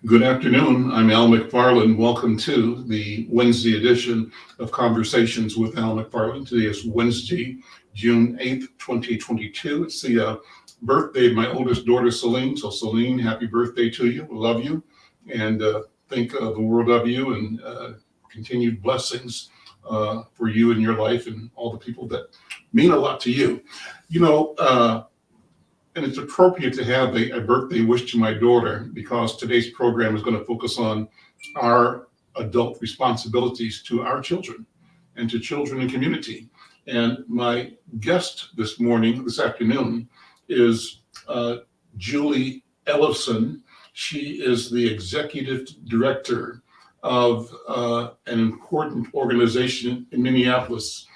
Good afternoon. I'm Al McFarlane. Welcome to the Wednesday edition of Conversations with Al McFarlane. Today is Wednesday, June 8th, 2022. It's the birthday of my oldest daughter, Celine. So, Celine, happy birthday to you. Love you and think the world of you and continued blessings for you and your life and all the people that mean a lot to you. You know, and it's appropriate to have a birthday wish to my daughter because today's program is going to focus on our adult responsibilities to our children and to children and community. And my guest this afternoon, is Julie Ellefson. She is the executive director of an important organization in Minneapolis,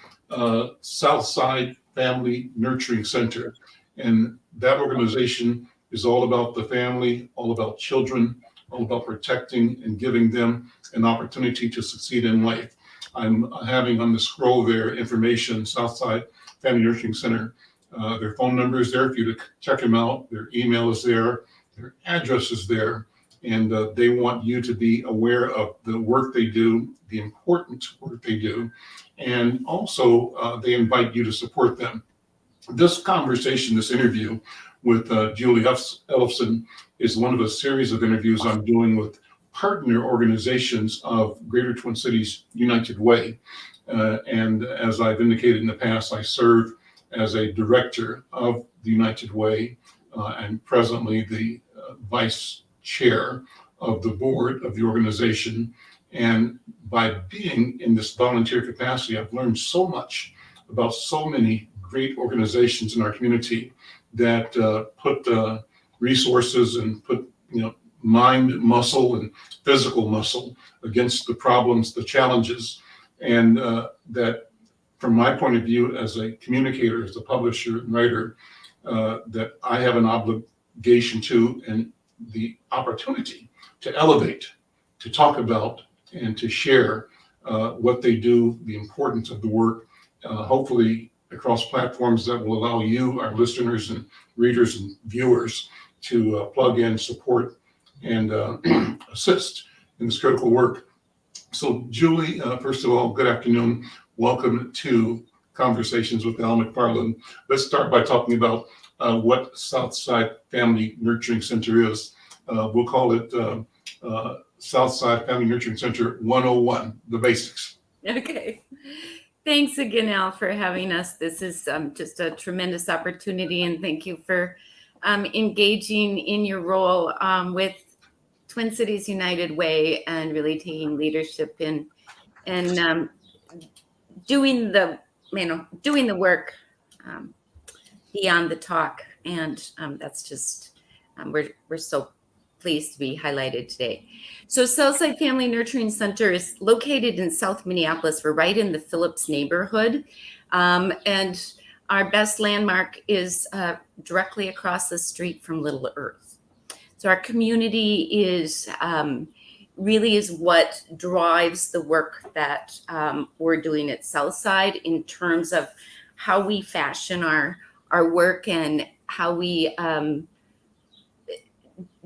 Southside Family Nurturing Center. And that organization is all about the family, all about children, all about protecting and giving them an opportunity to succeed in life. I'm having on the scroll there information, Southside Family Nurturing Center. Their phone number is there for you to check them out. Their email is there. Their address is there. And they want you to be aware of the work they do, the important work they do. And also, they invite you to support them. This conversation, this interview with Julie Ellefson is one of a series of interviews I'm doing with partner organizations of Greater Twin Cities United Way. And as I've indicated in the past, I serve as a director of the United Way and presently the vice chair of the board of the organization. And by being in this volunteer capacity, I've learned so much about so many great organizations in our community that put resources and put mind muscle and physical muscle against the problems, the challenges, and that from my point of view as a communicator, as a publisher and writer, that I have an obligation to and the opportunity to elevate, to talk about, and to share what they do, the importance of the work, hopefully across platforms that will allow you, our listeners and readers and viewers, to plug in, support, and assist in this critical work. So, Julie, first of all, good afternoon. Welcome to Conversations with Al McFarlane. Let's start by talking about what Southside Family Nurturing Center is. We'll call it Southside Family Nurturing Center 101, the basics. Okay. Thanks again, Al, for having us. This is just a tremendous opportunity, and thank you for engaging in your role with Twin Cities United Way and really taking leadership in and doing the work beyond the talk. And that's just we're so pleased to be highlighted today. So Southside Family Nurturing Center is located in South Minneapolis. We're right in the Phillips neighborhood. And our best landmark is directly across the street from Little Earth. So our community is really is what drives the work that we're doing at Southside in terms of how we fashion our work and how we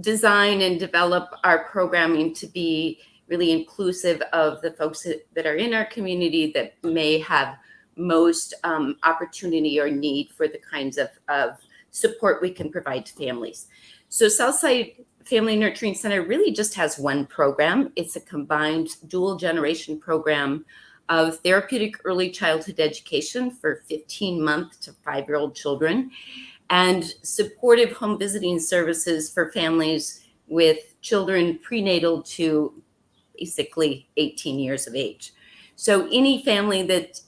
design and develop our programming to be really inclusive of the folks that are in our community that may have most opportunity or need for the kinds of support we can provide to families. So Southside Family Nurturing Center really just has one program. It's a combined dual generation program of therapeutic early childhood education for 15-month to 5-year-old children, and supportive home visiting services for families with children prenatal to basically 18 years of age. So any family that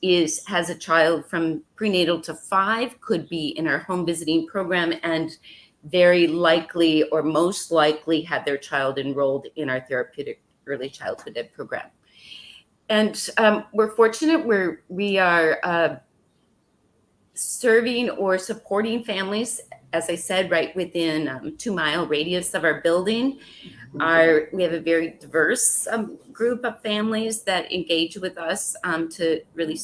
has a child from prenatal to 5 could be in our home visiting program and very likely or most likely have their child enrolled in our therapeutic early childhood ed program. And we're fortunate we are serving or supporting families, as I said, right within 2-mile radius of our building. We have a very diverse group of families that engage with us to really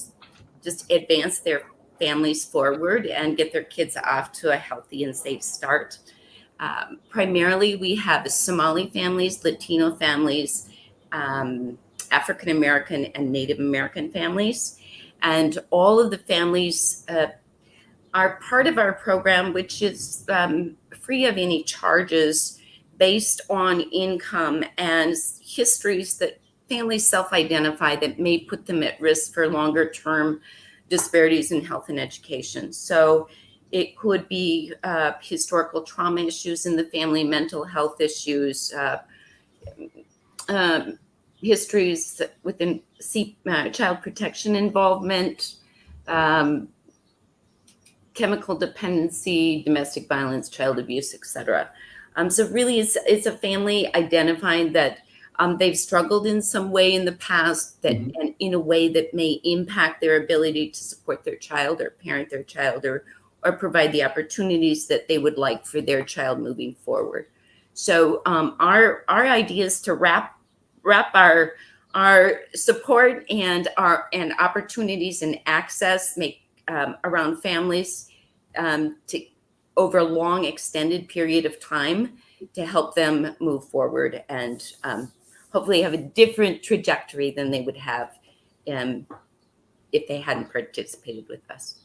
just advance their families forward and get their kids off to a healthy and safe start. Primarily, we have Somali families, Latino families, African American and Native American families. And all of the families are part of our program, which is free of any charges based on income and histories that families self-identify that may put them at risk for longer term disparities in health and education. So it could be historical trauma issues in the family, mental health issues, histories within child protection involvement, chemical dependency, domestic violence, child abuse, etc. So really, it's a family identifying that they've struggled in some way in the past, that and in a way that may impact their ability to support their child or parent their child or provide the opportunities that they would like for their child moving forward. So our idea is to wrap our support and opportunities and access around families to over a long extended period of time to help them move forward and hopefully have a different trajectory than they would have if they hadn't participated with us.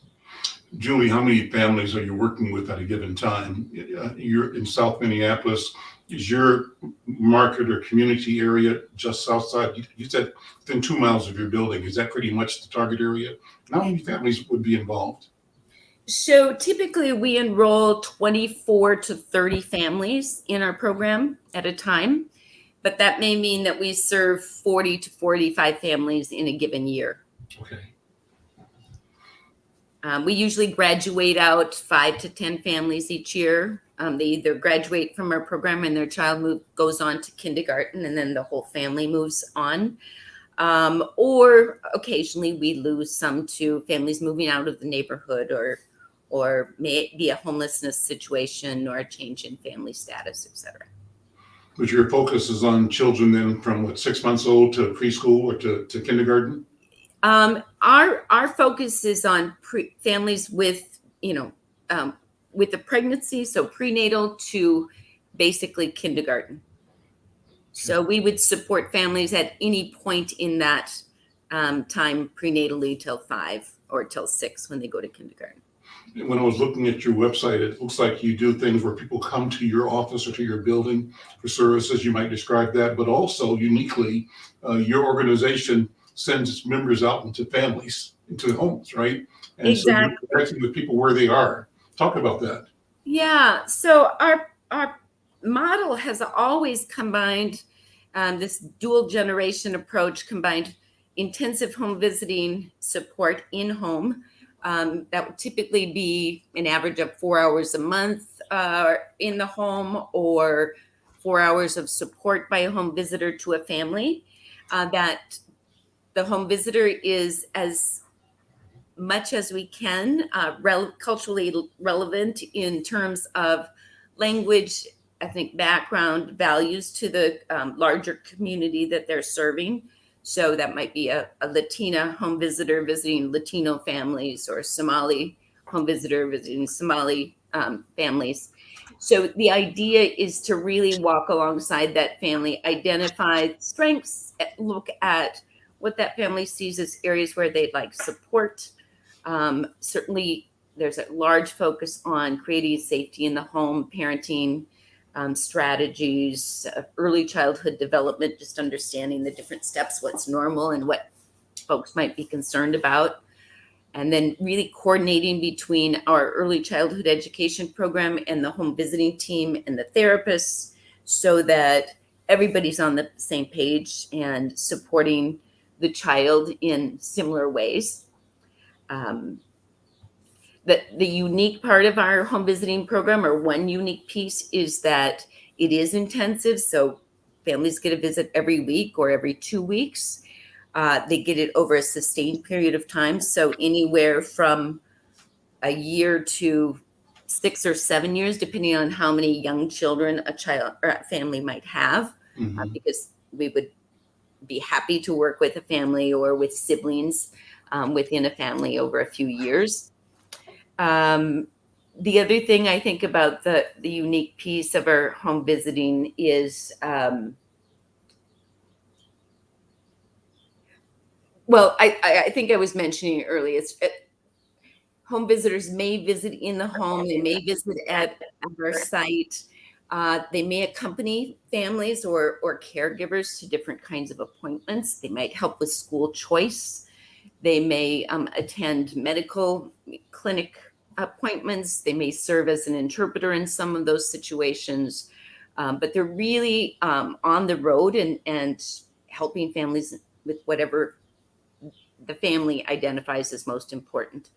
Julie, how many families are you working with at a given time? You're in South Minneapolis. Is your market or community area just Southside? You said within 2 miles of your building. Is that pretty much the target area? How many families would be involved? So typically we enroll 24 to 30 families in our program at a time, but that may mean that we serve 40 to 45 families in a given year. Okay. We usually graduate out 5 to 10 families each year. They either graduate from our program and their child goes on to kindergarten and then the whole family moves on. Or occasionally we lose some to families moving out of the neighborhood or may be a homelessness situation or a change in family status, etc. But your focus is on children then from 6 months old to preschool or to kindergarten? Our focus is on families with, with the pregnancy, so prenatal to basically kindergarten. So we would support families at any point in that time prenatally till 5 or till 6 when they go to kindergarten. When I was looking at your website, it looks like you do things where people come to your office or to your building for services. You might describe that, but also uniquely, your organization sends its members out into families, into homes, right? And exactly. So you're connecting with people where they are. Talk about that. Yeah. So our model has always combined this dual generation approach, combined intensive home visiting support in home. That would typically be an average of 4 hours a month in the home or 4 hours of support by a home visitor to a family. That the home visitor is as much as we can culturally relevant in terms of language, ethnic background, values to the larger community that they're serving. So that might be a Latina home visitor visiting Latino families or Somali home visitor visiting Somali families. So the idea is to really walk alongside that family, identify strengths, look at what that family sees as areas where they'd like support. Certainly, there's a large focus on creating safety in the home, parenting strategies, early childhood development, just understanding the different steps, what's normal and what folks might be concerned about. And then really coordinating between our early childhood education program and the home visiting team and the therapists so that everybody's on the same page and supporting the child in similar ways. The unique part of our home visiting program, or one unique piece, is that it is intensive. So families get a visit every week or every 2 weeks. They get it over a sustained period of time. So anywhere from a year to 6 or 7 years, depending on how many young children a child or a family might have, because we would be happy to work with a family or with siblings within a family over a few years. The other thing I think about the unique piece of our home visiting is, well, I think I was mentioning earlier, home visitors may visit in the home, they may visit at our site. They may accompany families or caregivers to different kinds of appointments. They might help with school choice. They may attend medical clinic appointments. They may serve as an interpreter in some of those situations. But they're really on the road and helping families with whatever the family identifies as most important.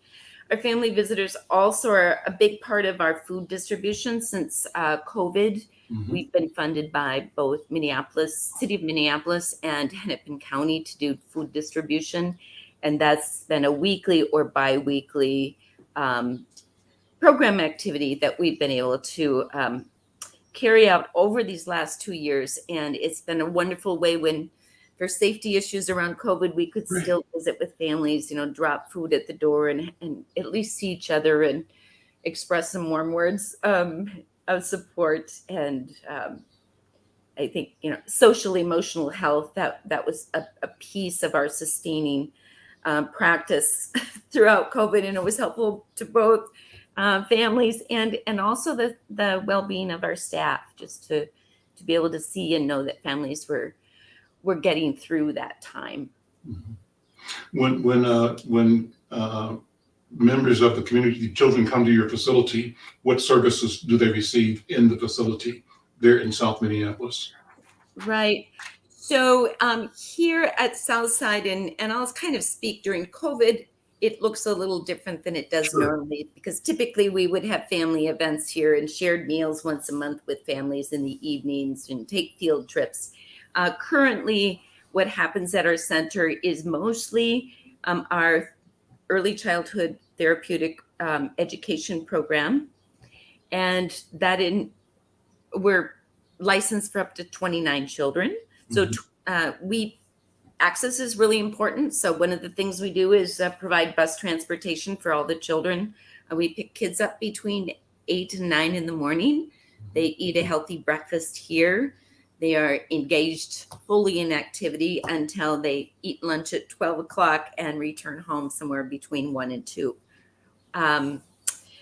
Our family visitors also are a big part of our food distribution since COVID. Mhm. We've been funded by both City of Minneapolis and Hennepin County to do food distribution. And that's been a weekly or bi-weekly program activity that we've been able to carry out over these last 2 years. And it's been a wonderful way when, for safety issues around COVID, we could Right. still visit with families, drop food at the door and at least see each other and express some warm words of support. And I think, social emotional health, that was a piece of our sustaining practice throughout COVID. And it was helpful to both families and also the well-being of our staff, just to be able to see and know that families were getting through that time. Mhm. When members of the community, children come to your facility, what services do they receive in the facility there in South Minneapolis? Right. So here at Southside, and I'll kind of speak during COVID, it looks a little different than it does Sure. normally, because typically we would have family events here and shared meals once a month with families in the evenings and take field trips. Currently, what happens at our center is mostly our early childhood therapeutic education program, and we're licensed for up to 29 children. So access is really important. So one of the things we do is provide bus transportation for all the children. We pick kids up between 8 and 9 in the morning. They eat a healthy breakfast here. They are engaged fully in activity until they eat lunch at 12 o'clock and return home somewhere between 1 and 2.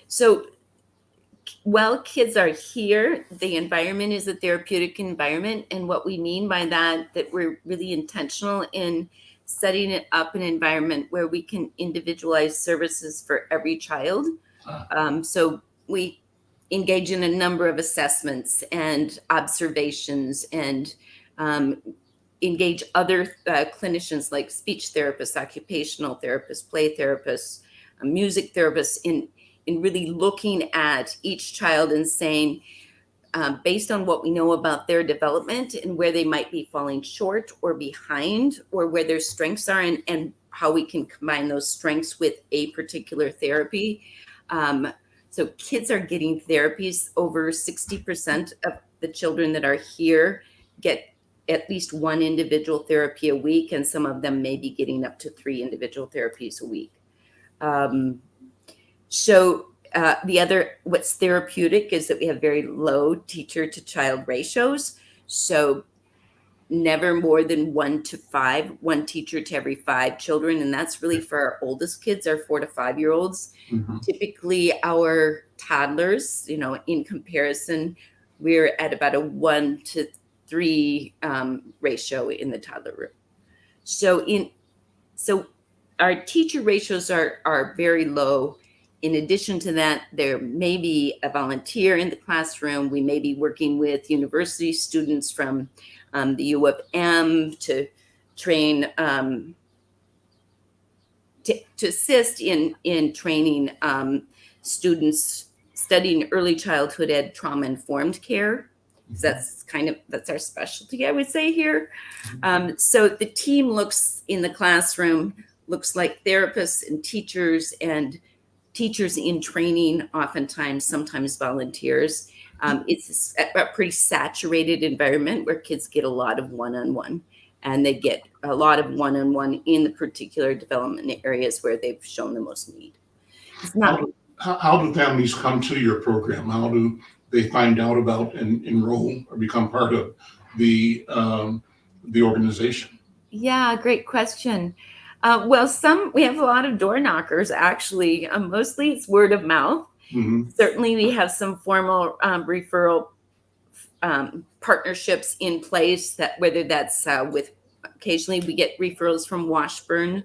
So while kids are here, the environment is a therapeutic environment. And what we mean by that we're really intentional in setting it up an environment where we can individualize services for every child. So we engage in a number of assessments and observations and engage other clinicians like speech therapists, occupational therapists, play therapists, music therapists in really looking at each child and saying, based on what we know about their development and where they might be falling short or behind, or where their strengths are, and how we can combine those strengths with a particular therapy. So kids are getting therapies. Over 60% of the children that are here get at least one individual therapy a week, and some of them may be getting up to 3 individual therapies a week. So what's therapeutic is that we have very low teacher to child ratios. So never more than 1 to 5, one teacher to every 5 children. And that's really for our oldest kids, our 4 to 5 year olds. Mhm. Typically our toddlers, in comparison, we're at about a 1 to 3 ratio in the toddler room. So our teacher ratios are very low. In addition to that, there may be a volunteer in the classroom. We may be working with university students from the U of M to train, to assist in training students studying early childhood ed trauma-informed care. That's our specialty, I would say here. So the team in the classroom looks like therapists and teachers in training, oftentimes, sometimes volunteers. It's a pretty saturated environment where kids get a lot of one-on-one, and they get a lot of one-on-one in the particular development areas where they've shown the most need. It's not how do families come to your program? How do they find out about and enroll or become part of the organization? Yeah, great question. Well, we have a lot of door knockers actually. Mostly it's word of mouth. Hmm. Certainly, we have some formal referral partnerships in place, that whether that's with occasionally we get referrals from Washburn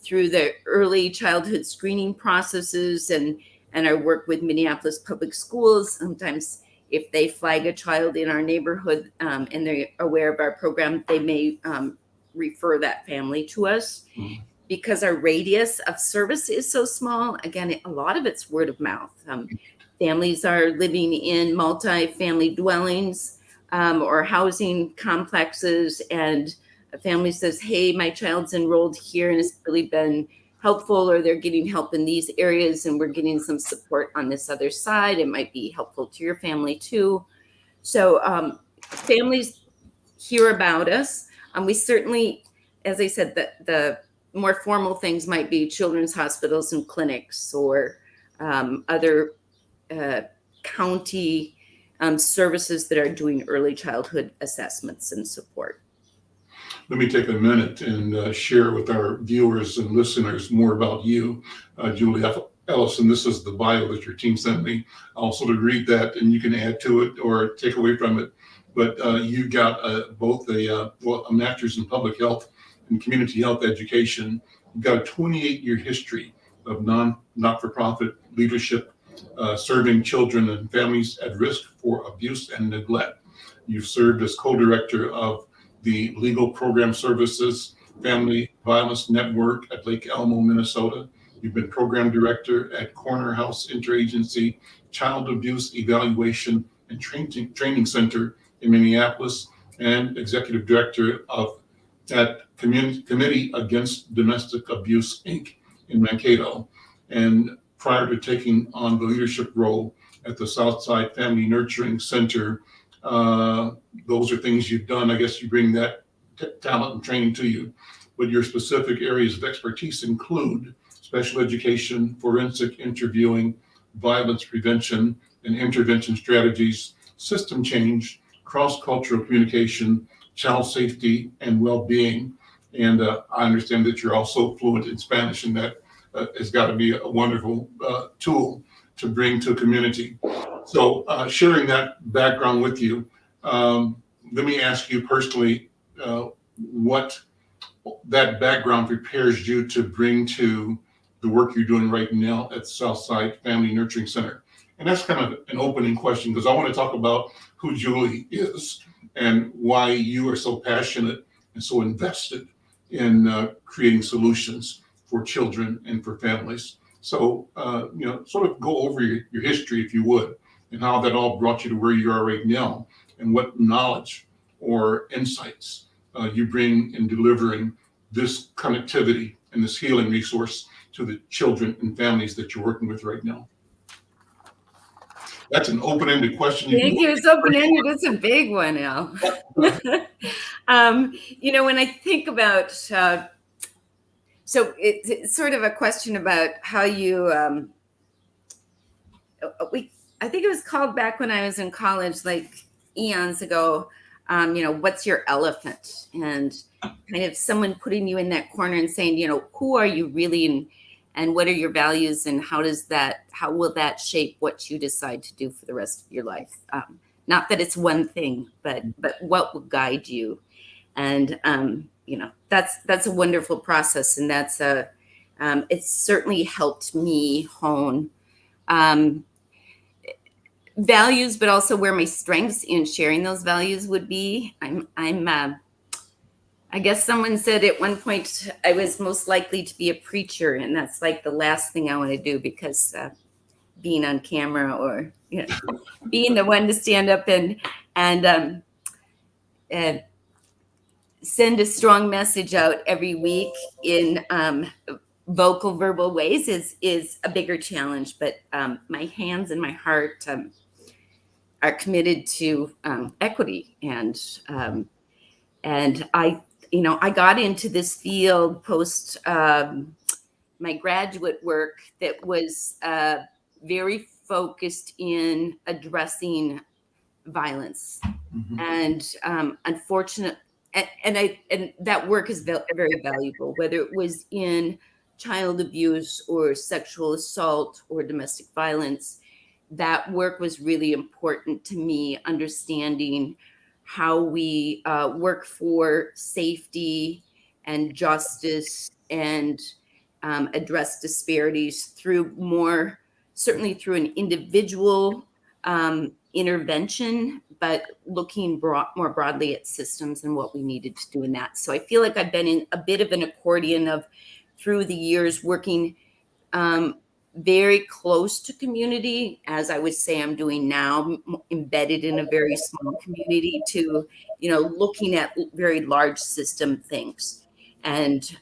through the early childhood screening processes and our work with Minneapolis Public Schools. Sometimes if they flag a child in our neighborhood and they're aware of our program, they may refer that family to us. Mhm. Because our radius of service is so small, again, a lot of it's word of mouth. Families are living in multi-family dwellings or housing complexes, and a family says, hey, my child's enrolled here and it's really been helpful, or they're getting help in these areas and we're getting some support on this other side. It might be helpful to your family too. So families hear about us. We certainly, as I said, the more formal things might be children's hospitals and clinics, or other county services that are doing early childhood assessments and support. Let me take a minute and share with our viewers and listeners more about you, Julie Ellefson. This is the bio that your team sent me. I'll sort of read that and you can add to it or take away from it. But you got both a master's in public health and community health education. You've got a 28-year history of not-for-profit leadership, serving children and families at risk for abuse and neglect. You've served as co-director of the Legal Program Services Family Violence Network at Lake Elmo, Minnesota. You've been program director at Corner House Interagency Child Abuse Evaluation and Training Center in Minneapolis, and executive director of that Committee Against Domestic Abuse, Inc. in Mankato. And prior to taking on the leadership role at the Southside Family Nurturing Center, those are things you've done. I guess you bring that talent and training to you. But your specific areas of expertise include special education, forensic interviewing, violence prevention and intervention strategies, system change, cross-cultural communication, child safety, and well-being. And I understand that you're also fluent in Spanish, and that has got to be a wonderful tool to bring to a community. So sharing that background with you, let me ask you personally what that background prepares you to bring to the work you're doing right now at Southside Family Nurturing Center. And that's kind of an opening question, because I want to talk about who Julie is and why you are so passionate and so invested in creating solutions for children and for families. So, sort of go over your history, if you would, and how that all brought you to where you are right now, and what knowledge or insights you bring in delivering this connectivity and this healing resource to the children and families that you're working with right now. That's an open-ended question. Thank you. It's open-ended. It's a big one, Al. When I think about, so it's sort of a question about how you, I think it was called back when I was in college, like eons ago, what's your elephant? And kind of someone putting you in that corner and saying, who are you really, and what are your values, and how will that shape what you decide to do for the rest of your life? Not that it's one thing, but what will guide you? And that's a wonderful process, and it's certainly helped me hone values, but also where my strengths in sharing those values would be. I guess someone said at one point I was most likely to be a preacher, and that's like the last thing I want to do, because being on camera or being the one to stand up and send a strong message out every week in vocal, verbal ways is a bigger challenge. But my hands and my heart are committed to equity, and I got into this field post my graduate work that was very focused in addressing violence. Mhm. And unfortunate, and that work is very valuable, whether it was in child abuse or sexual assault or domestic violence. That work was really important to me, understanding how we work for safety and justice and address disparities through certainly through an individual intervention, but looking more broadly at systems and what we needed to do in that. So I feel like I've been in a bit of an accordion of, through the years, working very close to community, as I would say I'm doing now, embedded in a very small community, to, looking at very large system things, and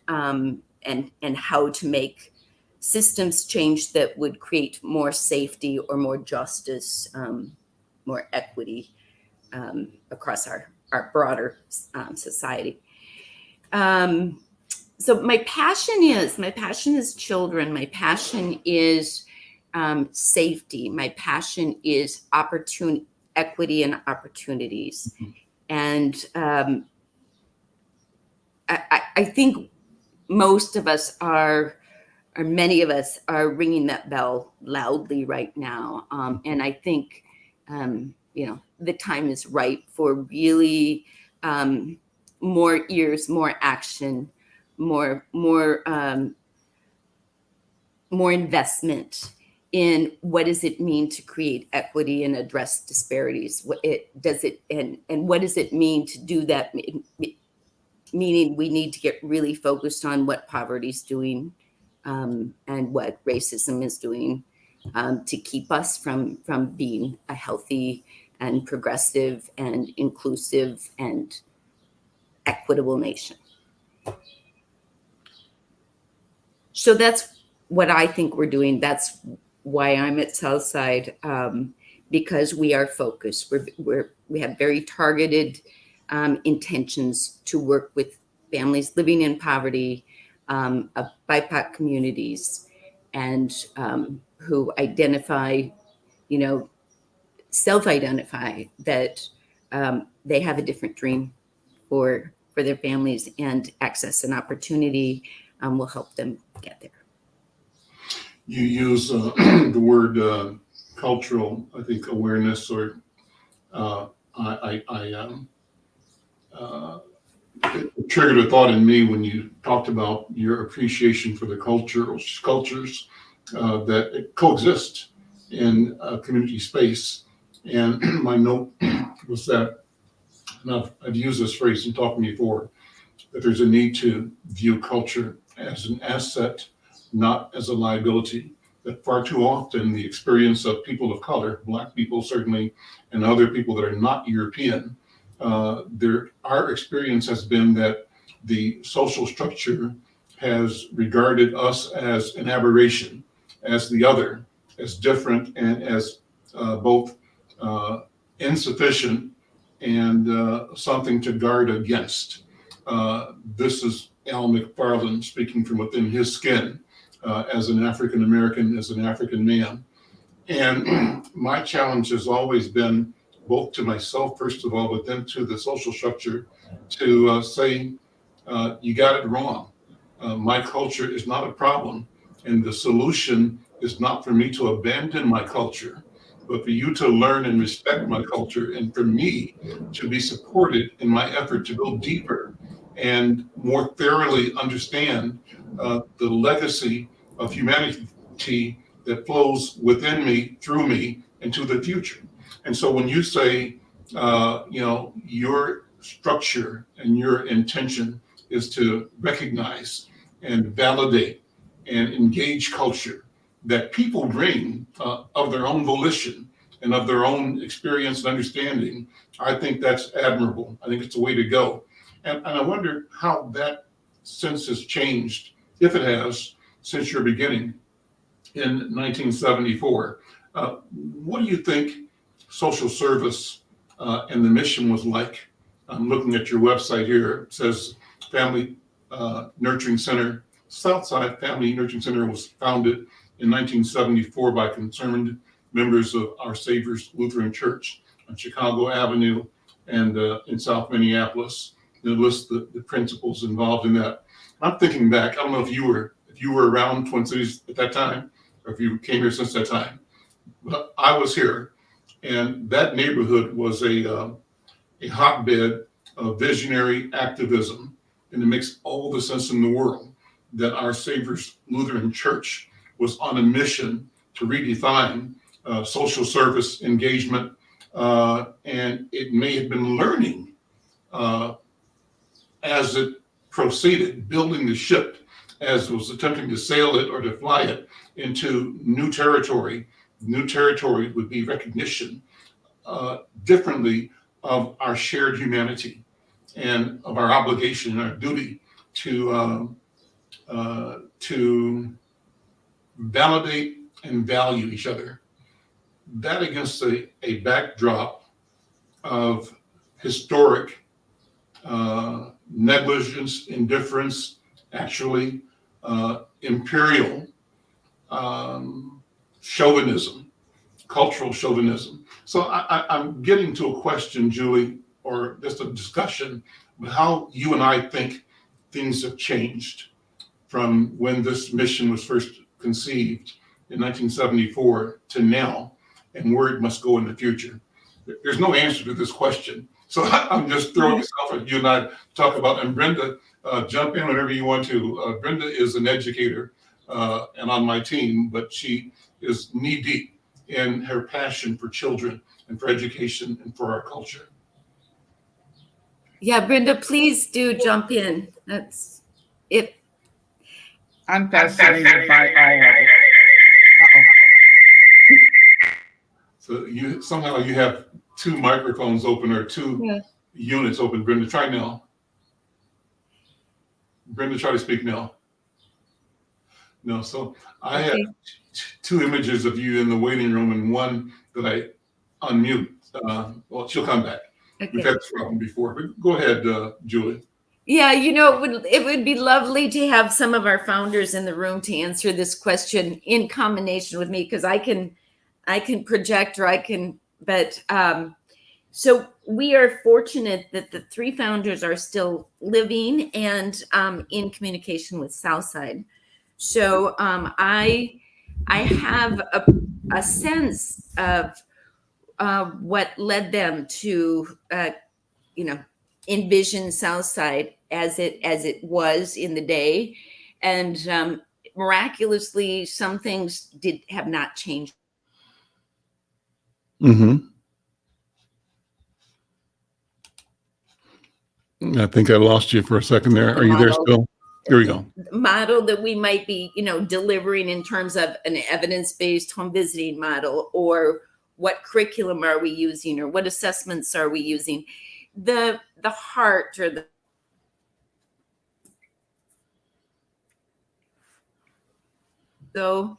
how to make systems change that would create more safety or more justice, more equity across our broader society. So my passion is children. My passion is safety. My passion is equity and opportunities. Mhm. And I think most of us or many of us are ringing that bell loudly right now. And I think, the time is right for really more ears, more action, more investment in what does it mean to create equity and address disparities. What does it mean to do that? Meaning we need to get really focused on what poverty is doing, and what racism is doing, to keep us from being a healthy and progressive and inclusive and equitable nation. So that's what I think we're doing. That's why I'm at Southside, because we are focused. We have very targeted intentions to work with families living in poverty, of BIPOC communities, and who identify, self-identify that they have a different dream for their families, and access and opportunity will help them get there. You use the word cultural, I think, awareness, or it triggered a thought in me when you talked about your appreciation for the cultures that coexist in a community space. And my note was that, and I've used this phrase in talking before, that there's a need to view culture as an asset, not as a liability. That far too often the experience of people of color, Black people certainly, and other people that are not European, our experience has been that the social structure has regarded us as an aberration, as the other, as different, and as both insufficient and something to guard against. This is Al McFarlane speaking from within his skin, as an African American, as an African man. And my challenge has always been, both to myself, first of all, but then to the social structure, to say, you got it wrong. My culture is not a problem. And the solution is not for me to abandon my culture, but for you to learn and respect my culture, and for me to be supported in my effort to go deeper and more thoroughly understand the legacy of humanity that flows within me, through me, into the future. And so when you say, your structure and your intention is to recognize and validate and engage culture that people bring of their own volition and of their own experience and understanding, I think that's admirable. I think it's the way to go. And I wonder how that sense has changed, if it has, since your beginning in 1974. What do you think social service and the mission was like? I'm looking at your website here. It says Family Nurturing Center, Southside Family Nurturing Center was founded in 1974 by concerned members of Our Savior's Lutheran Church on Chicago Avenue and in South Minneapolis. It lists the principles involved in that. I'm thinking back. I don't know if you were around Twin Cities at that time, or if you came here since that time. But I was here, and that neighborhood was a hotbed of visionary activism, and it makes all the sense in the world that Our Savior's Lutheran Church was on a mission to redefine social service engagement, and it may have been learning as it proceeded, building the ship as it was attempting to sail it or to fly it into new territory. New territory would be recognition differently of our shared humanity and of our obligation and our duty to validate and value each other. That against a backdrop of historic negligence, indifference, actually imperial chauvinism, cultural chauvinism. So I'm getting to a question, Julie, or just a discussion about how you and I think things have changed from when this mission was first conceived in 1974 to now, and where it must go in the future. There's no answer to this question. So I'm just throwing this out for you and I to talk about. And Brenda, jump in whenever you want to. Brenda is an educator and on my team, but she is knee deep in her passion for children and for education and for our culture. Yeah, Brenda, please do jump in. That's it. I'm fascinated by all of it. So you somehow you have two microphones open or two units open. Brenda, try now. Brenda, try to speak now. No, so I have two images of you in the waiting room and one that I unmute. Well, she'll come back. Okay. We've had this problem before, but go ahead, Julie. Yeah, it would be lovely to have some of our founders in the room to answer this question in combination with me, because I can project or I can, but so we are fortunate that the three founders are still living and in communication with Southside. So I have a sense of what led them to envision Southside as it was in the day, and miraculously some things have not changed. Mm-hmm. I think I lost you for a second there. Are you there still? Here we go. Model that we might be, delivering in terms of an evidence-based home visiting model, or what curriculum are we using, or what assessments are we using. The heart or so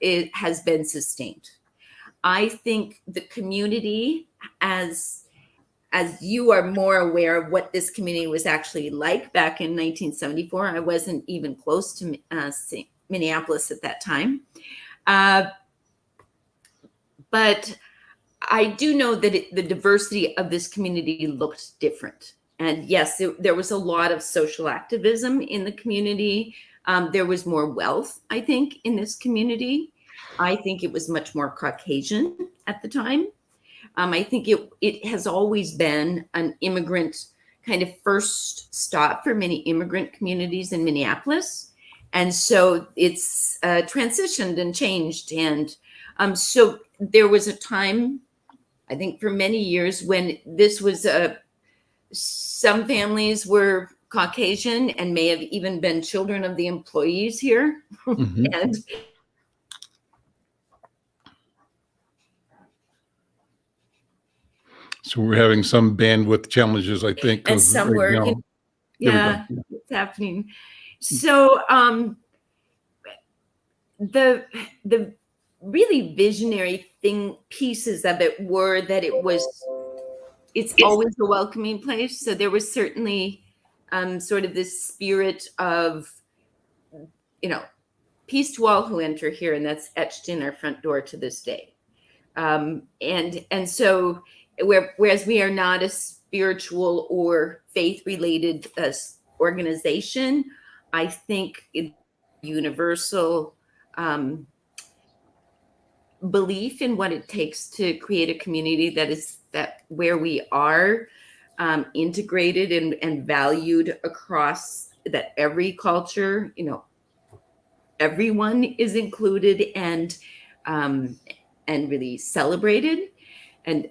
it has been sustained. I think the community, as you are more aware of what this community was actually like back in 1974, I wasn't even close to Minneapolis at that time. But I do know that the diversity of this community looked different. And yes, there was a lot of social activism in the community. There was more wealth, I think, in this community. I think it was much more Caucasian at the time. I think it has always been an immigrant kind of first stop for many immigrant communities in Minneapolis. And so it's transitioned and changed. And so there was a time, I think for many years, when this was some families were Caucasian and may have even been children of the employees here. Mm-hmm. And so we're having some bandwidth challenges, I think. And some work. Yeah, it's happening. So the really visionary pieces of it were that it's always a welcoming place. So there was certainly sort of this spirit of peace to all who enter here, and that's etched in our front door to this day. And so, whereas we are not a spiritual or faith-related organization, I think universal belief in what it takes to create a community that where we are integrated and valued across, that every culture, everyone is included and really celebrated. And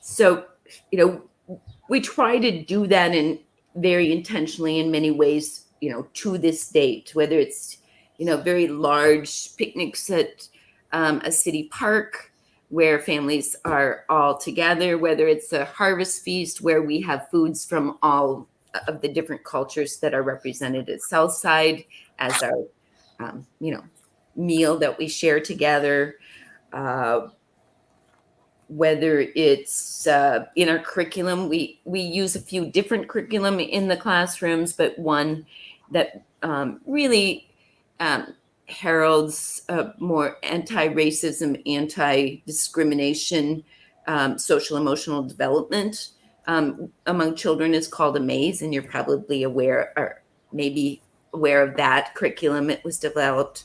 so, we try to do that in very intentionally in many ways, to this date, whether it's, very large picnics at a city park where families are all together, whether it's a harvest feast where we have foods from all of the different cultures that are represented at Southside as our, meal that we share together. Whether it's in our curriculum, we use a few different curriculum in the classrooms, but one that really heralds more anti-racism, anti-discrimination, social emotional development among children is called AMAZE, and you're probably aware or maybe aware of that curriculum. It was developed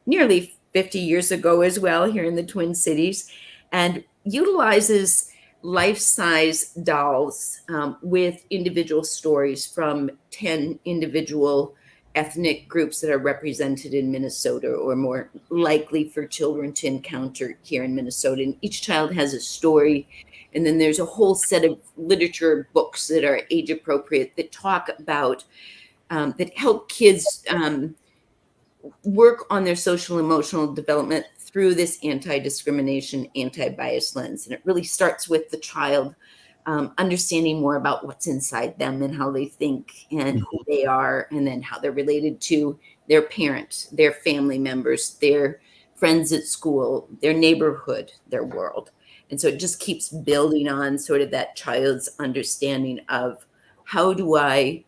nearly 50 years ago as well here in the Twin Cities, and utilizes life-size dolls with individual stories from 10 individual ethnic groups that are represented in Minnesota, or more likely for children to encounter here in Minnesota. And each child has a story. And then there's a whole set of literature books that are age appropriate that talk about, that help kids work on their social emotional development through this anti-discrimination, anti-bias lens. And it really starts with the child understanding more about what's inside them and how they think and who they are, and then how they're related to their parents, their family members, their friends at school, their neighborhood, their world. And so it just keeps building on sort of that child's understanding of how do I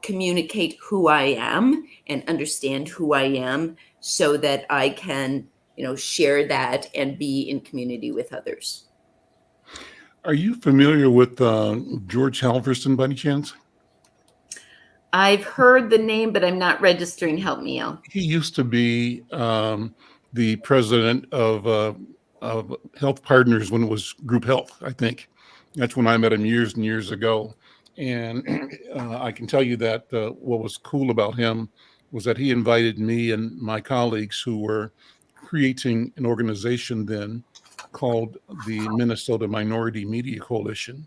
communicate who I am and understand who I am so that I can, share that and be in community with others. Are you familiar with George Halverson by any chance? I've heard the name, but I'm not registering. Help me out. He used to be the president of Health Partners when it was Group Health, I think. That's when I met him years and years ago. And I can tell you that what was cool about him was that he invited me and my colleagues who were creating an organization then called the Minnesota Minority Media Coalition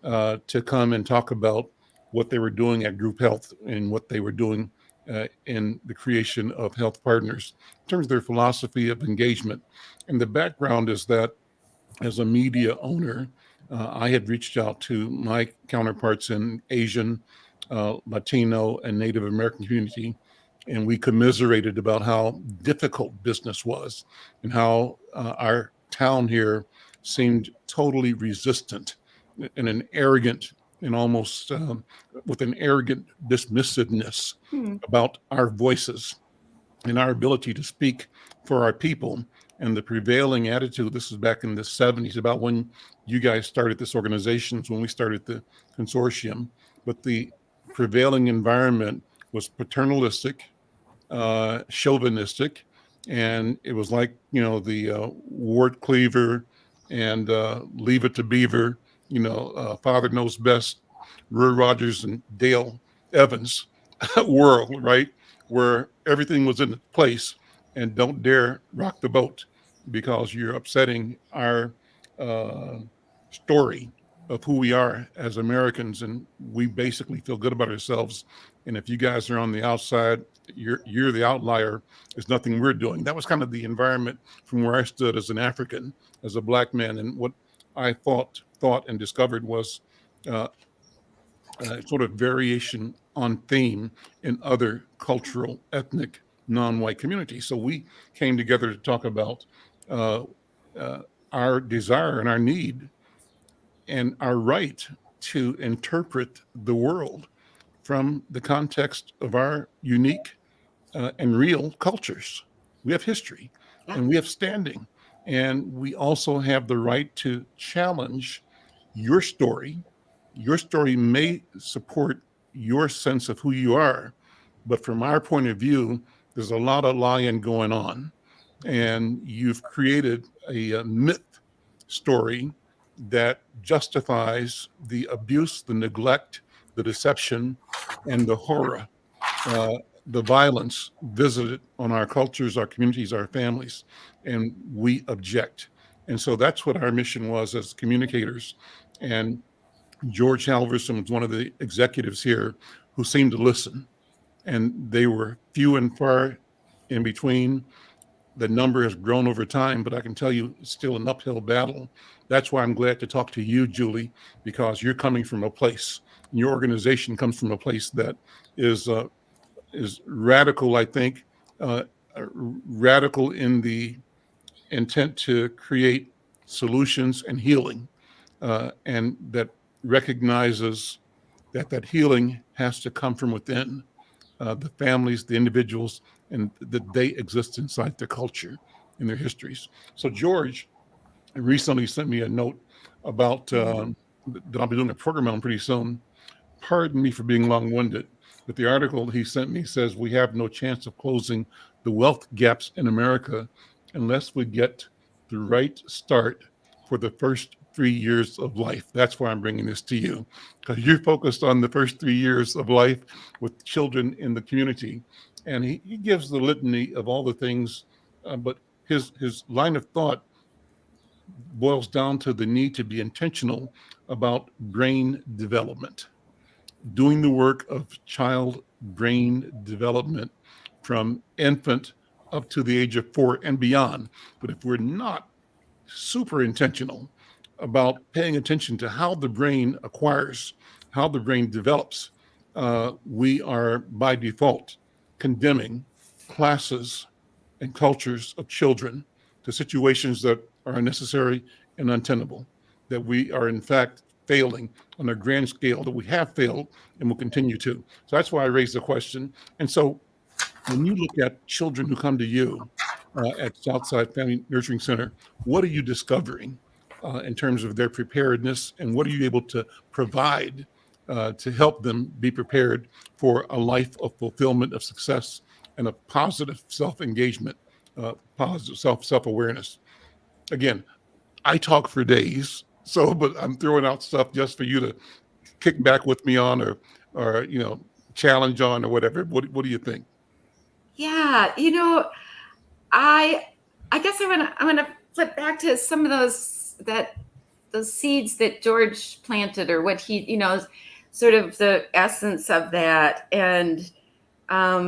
to come and talk about what they were doing at Group Health and what they were doing in the creation of Health Partners in terms of their philosophy of engagement. And the background is that as a media owner, I had reached out to my counterparts in Asian, Latino, and Native American community, and we commiserated about how difficult business was and how our town here seemed totally resistant and an arrogant and almost with an arrogant dismissiveness about our voices and our ability to speak for our people. And the prevailing attitude, this is back in the 70s, about when you guys started this organization, when we started the consortium, but the prevailing environment was paternalistic, chauvinistic, and it was like, the Ward Cleaver and Leave It to Beaver, Father Knows Best, Roy Rogers and Dale Evans world, right? Where everything was in place and don't dare rock the boat because you're upsetting our story of who we are as Americans, and we basically feel good about ourselves. And if you guys are on the outside, you're the outlier. There's nothing we're doing. That was kind of the environment from where I stood as an African, as a Black man, and what I thought and discovered was sort of variation on theme in other cultural, ethnic, non-white communities. So we came together to talk about our desire and our need and our right to interpret the world from the context of our unique and real cultures. We have history and we have standing, and we also have the right to challenge your story. Your story may support your sense of who you are, but from our point of view, there's a lot of lying going on. And you've created a myth story that justifies the abuse, the neglect, the deception, and the horror, uh, the violence visited on our cultures, our communities, our families, and we object. And so that's what our mission was as communicators. And George Halverson was one of the executives here who seemed to listen, and they were few and far in between. The number has grown over time, but I can tell you it's still an uphill battle. That's why I'm glad to talk to you, Julie, because you're coming from a place, and your organization comes from a place that is radical, I think, radical in the intent to create solutions and healing, and that recognizes that healing has to come from within the families, the individuals, and that they exist inside their culture and their histories. So George recently sent me a note about that I'll be doing a program on pretty soon. Pardon me for being long-winded, but the article he sent me says we have no chance of closing the wealth gaps in America unless we get the right start for the first 3 years of life. That's why I'm bringing this to you, because you're focused on the first 3 years of life with children in the community. And he gives the litany of all the things, but his line of thought boils down to the need to be intentional about brain development, doing the work of child brain development from infant up to the age of 4 and beyond. But if we're not super intentional about paying attention to how the brain acquires, how the brain develops, we are by default condemning classes and cultures of children to situations that are unnecessary and untenable, that we are in fact failing on a grand scale, that we have failed and will continue to. So that's why I raised the question. And so when you look at children who come to you at Southside Family Nurturing Center, what are you discovering in terms of their preparedness, and what are you able to provide to help them be prepared for a life of fulfillment, of success, and of positive self-engagement, positive self-awareness? Again, I talk for days, so but I'm throwing out stuff just for you to kick back with me on, or challenge on, or whatever. What do you think? Yeah, I guess I'm gonna flip back to some of those seeds that George planted, or what he, sort of the essence of that. And I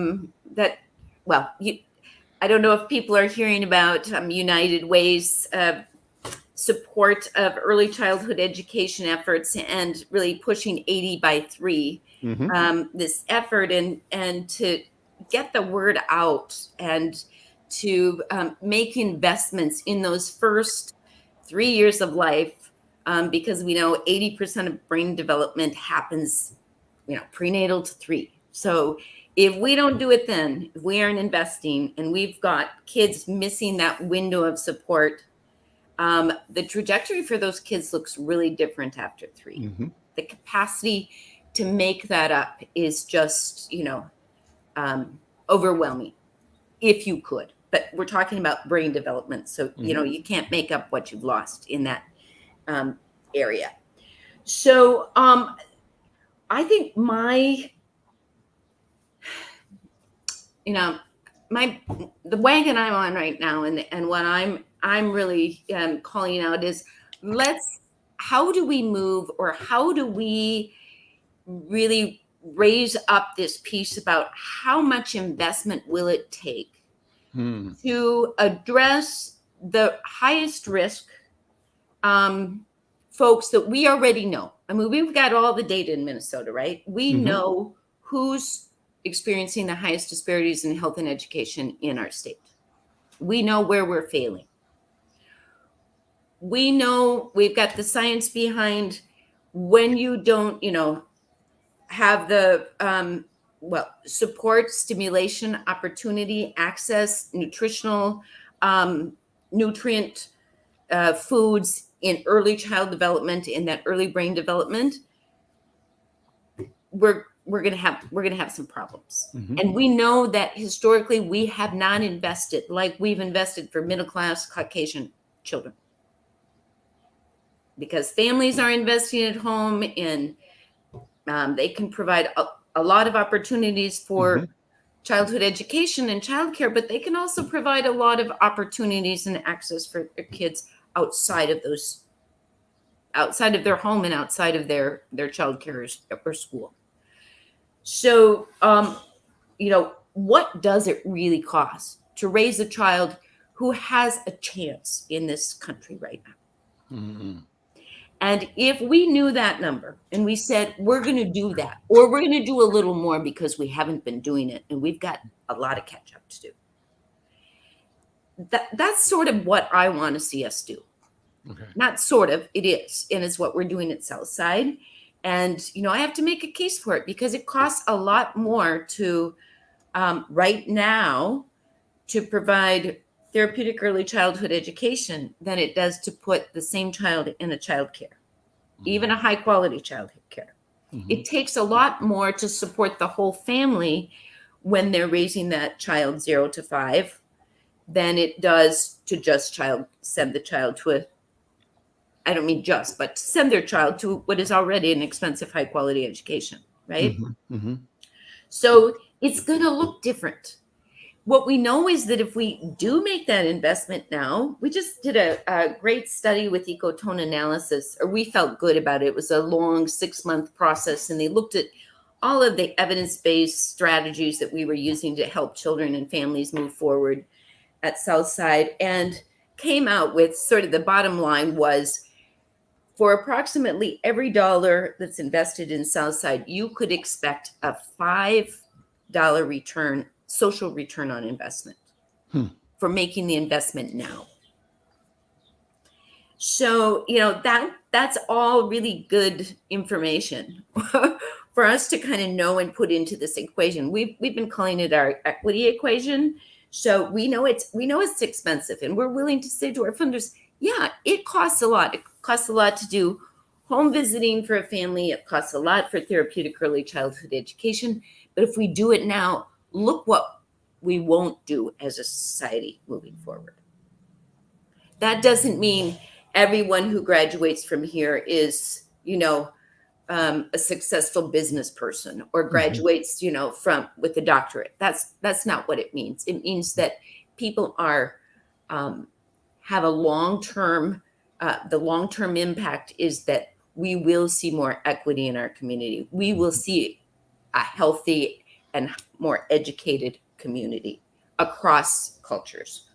don't know if people are hearing about United Way's support of early childhood education efforts, and really pushing 80 by 3, this effort, and to get the word out, and to make investments in those first 3 years of life, because we know 80% of brain development happens, prenatal to 3. So if we don't do it then, if we aren't investing, and we've got kids missing that window of support, the trajectory for those kids looks really different after 3. The capacity to make that up is just, overwhelming, if you could. But we're talking about brain development, so you can't make up what you've lost in that area. So I think the wagon I'm on right now, and what I'm really calling out is, how do we move, or how do we really raise up this piece about how much investment will it take to address the highest risk folks that we already know. I mean, we've got all the data in Minnesota, right? We know who's experiencing the highest disparities in health and education in our state. We know where we're failing. We know we've got the science behind when you don't, have the support, stimulation, opportunity, access, nutritional, nutrient foods in early child development, in that early brain development, we're gonna have some problems. And we know that historically we have not invested like we've invested for middle class Caucasian children, because families are investing at home, and they can provide a lot of opportunities for childhood education and childcare, but they can also provide a lot of opportunities and access for their kids outside of their home and outside of their childcare or school. So, what does it really cost to raise a child who has a chance in this country right now? And if we knew that number and we said, we're going to do that, or we're going to do a little more because we haven't been doing it and we've got a lot of catch up to do. That's sort of what I want to see us do. Okay. Not sort of, it is. And it's what we're doing at Southside. And, I have to make a case for it because it costs a lot more to right now to provide therapeutic early childhood education than it does to put the same child in a child care, even a high quality childhood care. It takes a lot more to support the whole family when they're raising that child 0 to 5 than it does to just send the child to I don't mean just, but to send their child to what is already an expensive high quality education, right? So it's going to look different. What we know is that if we do make that investment now, we just did a great study with ecotone analysis, or we felt good about it. It was a long 6-month process, and they looked at all of the evidence-based strategies that we were using to help children and families move forward at Southside, and came out with sort of the bottom line was, for approximately every dollar that's invested in Southside, you could expect a $5 return, social return on investment for making the investment now. So, that's all really good information for us to kind of know and put into this equation. We've been calling it our equity equation. So we know it's expensive, and we're willing to say to our funders, yeah, it costs a lot. It costs a lot to do home visiting for a family. It costs a lot for therapeutic early childhood education. But if we do it now, look what we won't do as a society moving forward. That doesn't mean everyone who graduates from here is, a successful business person or graduates, with a doctorate. That's not what it means. It means that people are have a long-term. The long-term impact is that we will see more equity in our community. We will see a healthy and more educated community across cultures.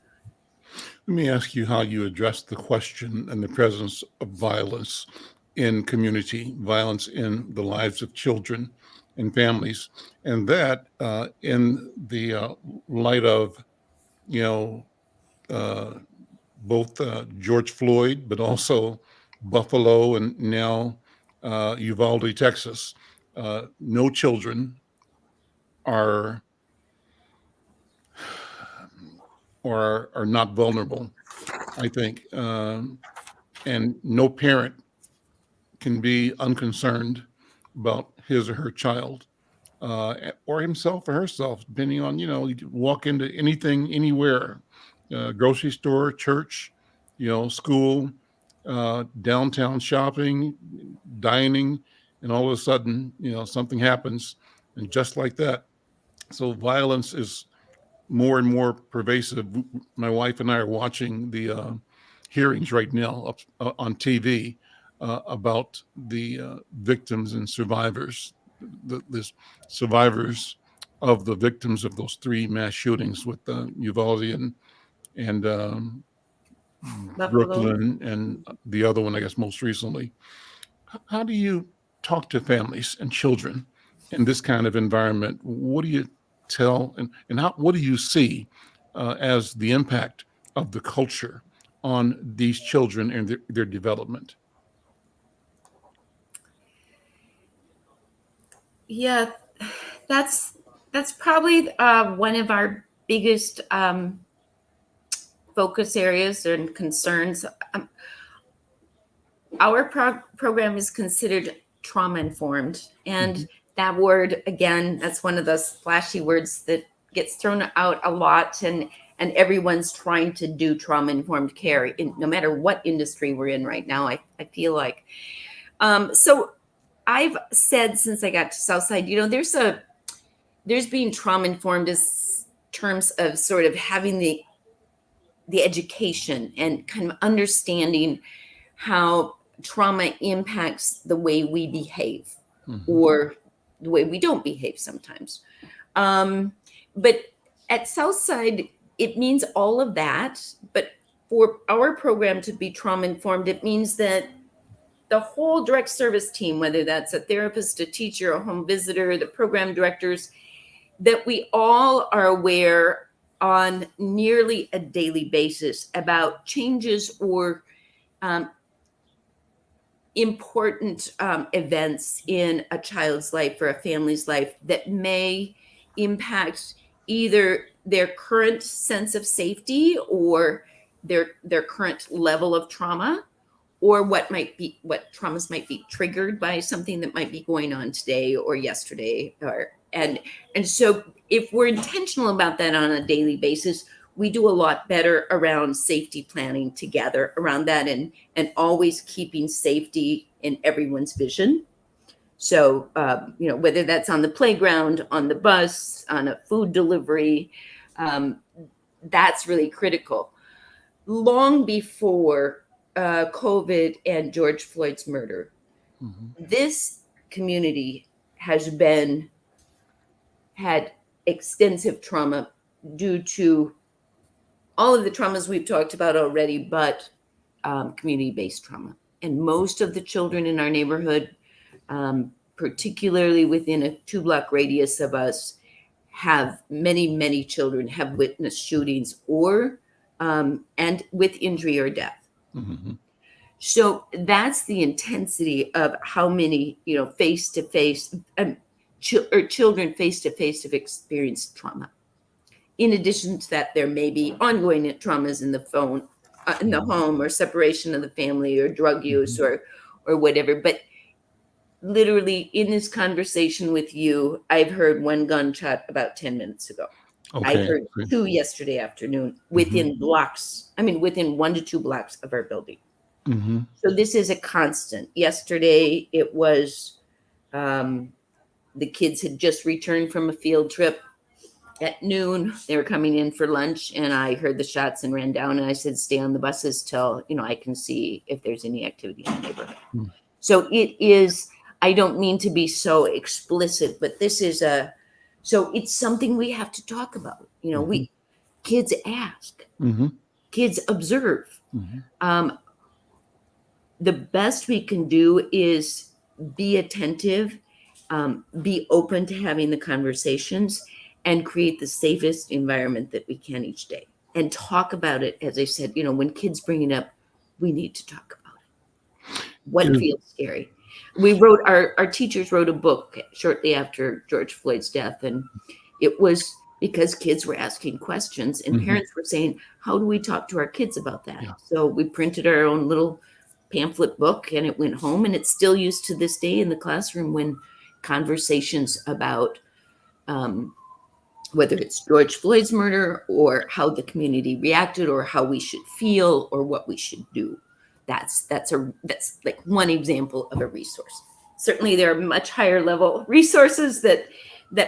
Let me ask you how you address the question and the presence of violence in community, violence in the lives of children and families, and that in the light of, both George Floyd, but also Buffalo and now Uvalde, Texas. No children are not vulnerable, I think, and no parent can be unconcerned about his or her child, or himself or herself, depending on, you walk into anything, anywhere, grocery store, church, school, downtown shopping, dining, and all of a sudden, something happens, and just like that. So violence is more and more pervasive. My wife and I are watching the hearings right now on TV about the victims and survivors, the survivors of the victims of those 3 mass shootings with Uvalde and Brooklyn, and the other one, I guess, most recently. How do you talk to families and children in this kind of environment? What do you tell, and what do you see as the impact of the culture on these children and their development? Yeah, that's probably one of our biggest focus areas and concerns. Our program is considered trauma informed, and that word again, that's one of those flashy words that gets thrown out a lot, and everyone's trying to do trauma informed care in no matter what industry we're in right now. I feel like so I've said since I got to Southside, there's being trauma informed as terms of sort of having the education and kind of understanding how trauma impacts the way we behave or the way we don't behave sometimes. But at Southside, it means all of that. But for our program to be trauma informed, it means that the whole direct service team, whether that's a therapist, a teacher, a home visitor, the program directors, that we all are aware on nearly a daily basis about changes or important events in a child's life or a family's life that may impact either their current sense of safety or their current level of trauma, or what traumas might be triggered by something that might be going on today or yesterday, and so if we're intentional about that on a daily basis, we do a lot better around safety planning together around that, and always keeping safety in everyone's vision. So whether that's on the playground, on the bus, on a food delivery, that's really critical. Long before COVID and George Floyd's murder, this community had extensive trauma due to all of the traumas we've talked about already, but community-based trauma. And most of the children in our neighborhood, particularly within a 2-block radius of us, many children have witnessed shootings or and with injury or death. So that's the intensity of how many, face-to-face children face-to-face have experienced trauma. In addition to that, there may be ongoing traumas in the home, or separation of the family, or drug use, or whatever. But literally, in this conversation with you, I've heard one gunshot about 10 minutes ago. I heard 2 yesterday afternoon within blocks. I mean, within 1 to 2 blocks of our building. So this is a constant. Yesterday, it was the kids had just returned from a field trip. At noon, they were coming in for lunch, and I heard the shots and ran down, and I said, stay on the buses till, I can see if there's any activity in the neighborhood. So it is, I don't mean to be so explicit, but this is so it's something we have to talk about. Kids ask, kids observe. The best we can do is be attentive, be open to having the conversations, and create the safest environment that we can each day, and talk about it. As I said, when kids bring it up, we need to talk about it. What feels scary? Our teachers wrote a book shortly after George Floyd's death, and it was because kids were asking questions, and parents were saying, how do we talk to our kids about that? So we printed our own little pamphlet book, and it went home, and it's still used to this day in the classroom when conversations about whether it's George Floyd's murder, or how the community reacted, or how we should feel, or what we should do. That's like one example of a resource. Certainly there are much higher level resources that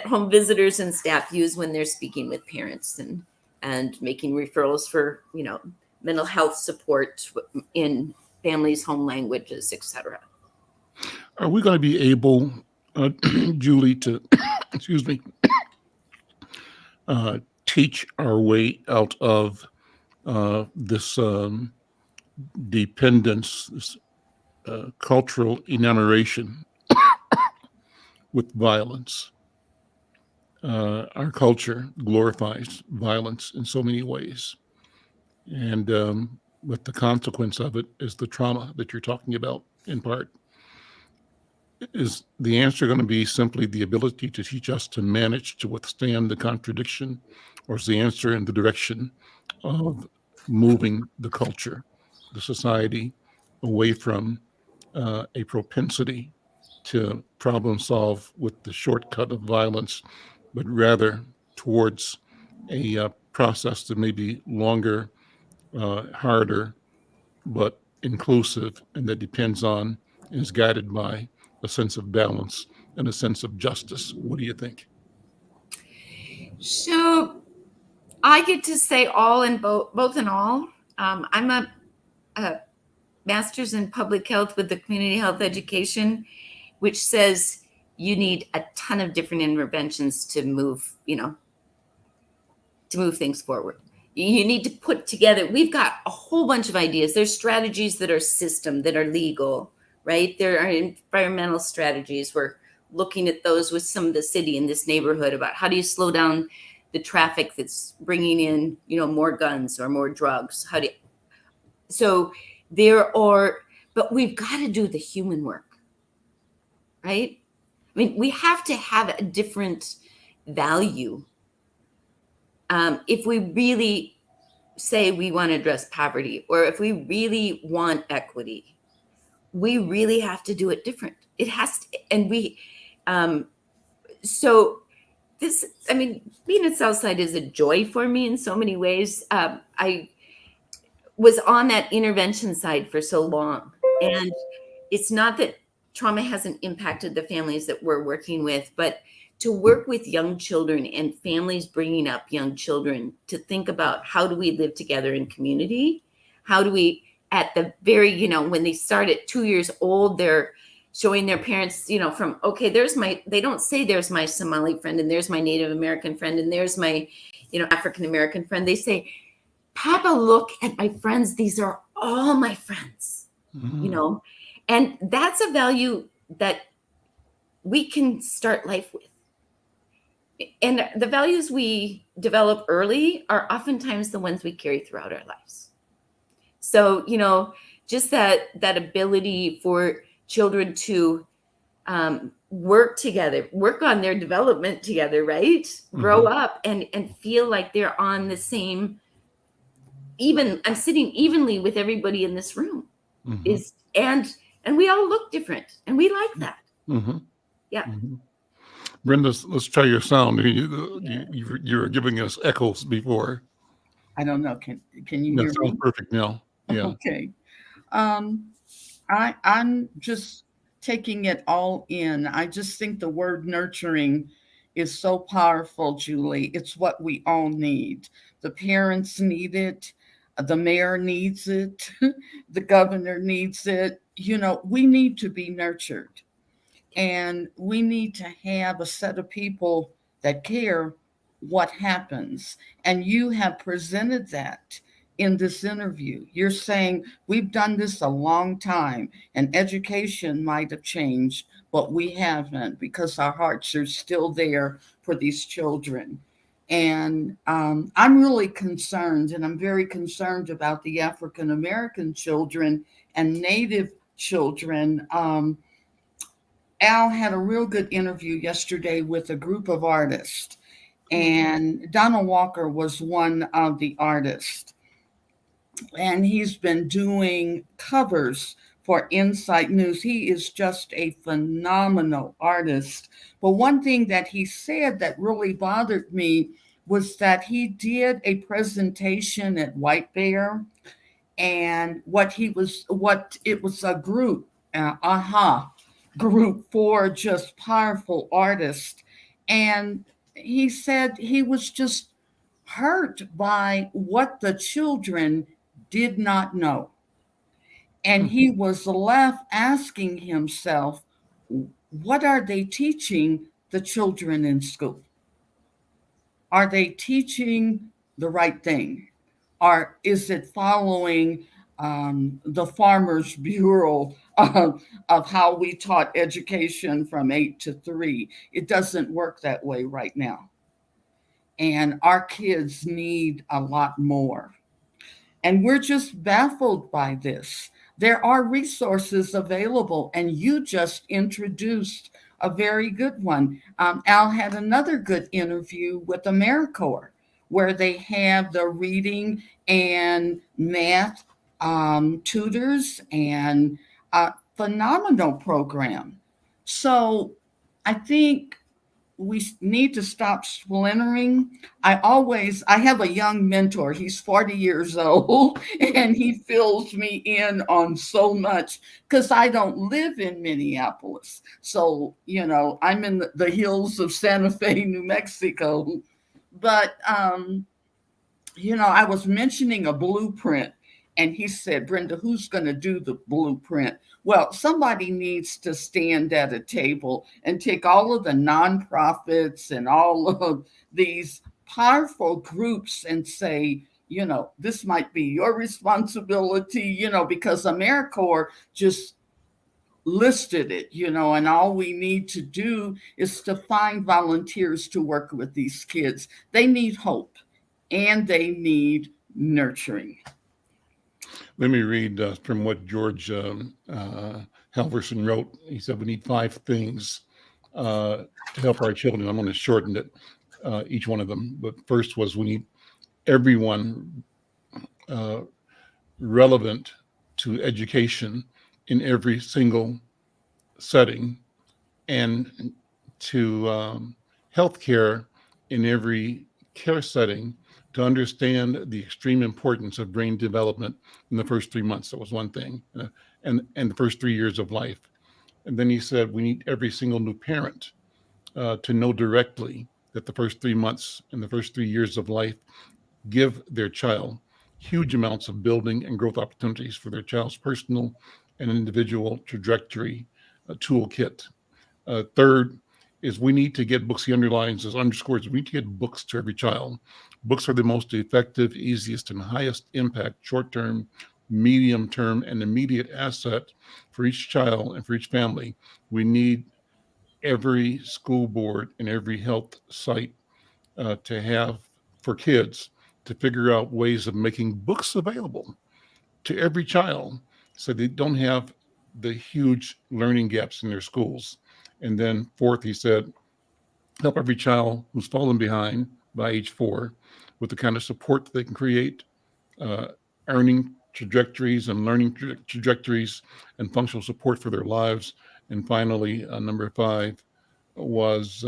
home visitors and staff use when they're speaking with parents and making referrals for, mental health support in families' home languages, etc. Are we going to be able, Julie, to, excuse me, teach our way out of this dependence, this cultural enumeration with violence? Our culture glorifies violence in so many ways. And but the consequence of it is the trauma that you're talking about, in part. Is the answer going to be simply the ability to teach us to manage to withstand the contradiction, or is the answer in the direction of moving the culture, the society, away from a propensity to problem solve with the shortcut of violence, but rather towards a process that may be longer, harder, but inclusive, and that depends on and is guided by a sense of balance and a sense of justice? What do you think? So I get to say all and both and all. I'm a master's in public health with the community health education, which says you need a ton of different interventions to move, to move things forward. You need to put together, we've got a whole bunch of ideas. There's strategies that are system, that are legal, right? There are environmental strategies. We're looking at those with some of the city in this neighborhood about how do you slow down the traffic that's bringing in, more guns or more drugs. So there are, but we've got to do the human work, right? I mean, we have to have a different value. If we really say we want to address poverty, or if we really want equity, we really have to do it different. It has to, and so this, being at Southside is a joy for me in so many ways. I was on that intervention side for so long, and it's not that trauma hasn't impacted the families that we're working with, but to work with young children and families bringing up young children to think about how do we live together in community? How do we, at the very, when they start at 2 years old, they're showing their parents, from, okay, they don't say there's my Somali friend and there's my Native American friend and there's my, African American friend. They say, Papa, look at my friends. These are all my friends, and that's a value that we can start life with. And the values we develop early are oftentimes the ones we carry throughout our lives. So, just that ability for children to work together, work on their development together, right? Mm-hmm. Grow up and feel like they're on the same, I'm sitting evenly with everybody in this room. Mm-hmm. And we all look different, and we like that. Mm-hmm. Yeah. Mm-hmm. Brenda, let's try your sound. You were giving us echoes before. I don't know. Can you hear me? Sounds perfect now. Yeah. Okay. I'm just taking it all in. I just think the word nurturing is so powerful, Julie. It's what we all need. The parents need it. The mayor needs it. The governor needs it. We need to be nurtured. And we need to have a set of people that care what happens. And you have presented that in this interview. You're saying we've done this a long time, and education might have changed, but we haven't, because our hearts are still there for these children. And I'm really concerned, and I'm very concerned about the African American children and Native children. Al had a real good interview yesterday with a group of artists, and Donald Walker was one of the artists. And he's been doing covers for Insight News. He is just a phenomenal artist. But one thing that he said that really bothered me was that he did a presentation at White Bear, and it was a group, group for just powerful artists. And he said he was just hurt by what the children did not know. And he was left asking himself, what are they teaching the children in school? Are they teaching the right thing? Or is it following the Farmers Bureau of how we taught education from 8 to 3? It doesn't work that way right now. And our kids need a lot more. And we're just baffled by this. There are resources available, and you just introduced a very good one. Al had another good interview with AmeriCorps, where they have the reading and math tutors and a phenomenal program. So I think we need to stop splintering. I have a young mentor. He's 40 years old and he fills me in on so much because I don't live in Minneapolis. So, I'm in the hills of Santa Fe, New Mexico. But, I was mentioning a blueprint and he said, Brenda, who's going to do the blueprint? Well, somebody needs to stand at a table and take all of the nonprofits and all of these powerful groups and say, this might be your responsibility, because AmeriCorps just listed it, and all we need to do is to find volunteers to work with these kids. They need hope and they need nurturing. Let me read from what George Halverson wrote. He said, we need 5 things to help our children. I'm going to shorten it, each one of them. But first was we need everyone relevant to education in every single setting and to healthcare in every care setting, to understand the extreme importance of brain development in the first 3 months. That was one thing, and the first 3 years of life. And then he said, we need every single new parent to know directly that the first 3 months and the first 3 years of life give their child huge amounts of building and growth opportunities for their child's personal and individual trajectory toolkit. Third is we need to get books. He underlines as underscores, we need to get books to every child. Books are the most effective, easiest, and highest impact short-term, medium-term, and immediate asset for each child and for each family. We need every school board and every health site to have for kids to figure out ways of making books available to every child so they don't have the huge learning gaps in their schools. And then fourth, he said, help every child who's fallen behind by age 4 with the kind of support that they can create, earning trajectories and learning trajectories and functional support for their lives. And finally, number 5 was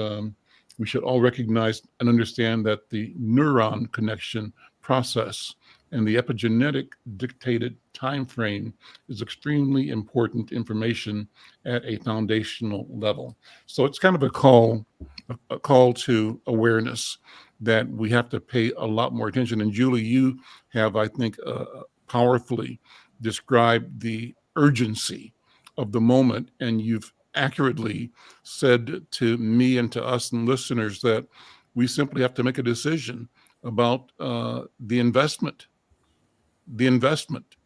we should all recognize and understand that the neuron connection process and the epigenetic dictated time frame is extremely important information at a foundational level. So it's kind of a call to awareness that we have to pay a lot more attention. And Julie, you have, I think, powerfully described the urgency of the moment, and you've accurately said to me and to us and listeners that we simply have to make a decision about the investment.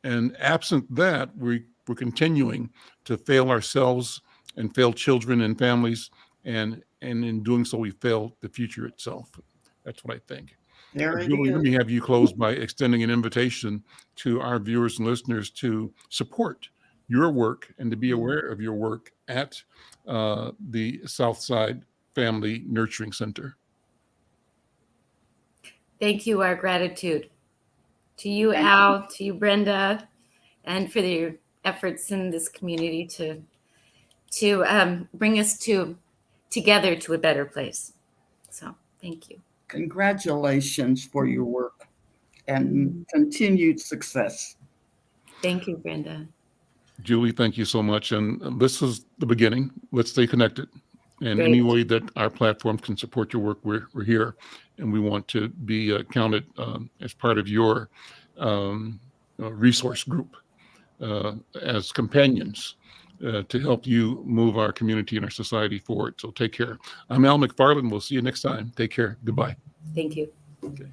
And absent that, we're continuing to fail ourselves and fail children and families, and in doing so, we fail the future itself. That's what I think. Julie, let me have you close by extending an invitation to our viewers and listeners to support your work and to be aware of your work at the Southside Family Nurturing Center. Thank you. Our gratitude to you, Al, to you, Brenda, and for your efforts in this community to bring us together to a better place. So thank you. Congratulations for your work and continued success. Thank you, Brenda. Julie, thank you so much. And this is the beginning. Let's stay connected. And Great. Any way that our platform can support your work, we're here. And we want to be counted as part of your resource group as companions to help you move our community and our society forward. So take care. I'm Al McFarlane. We'll see you next time. Take care. Goodbye. Thank you. Okay.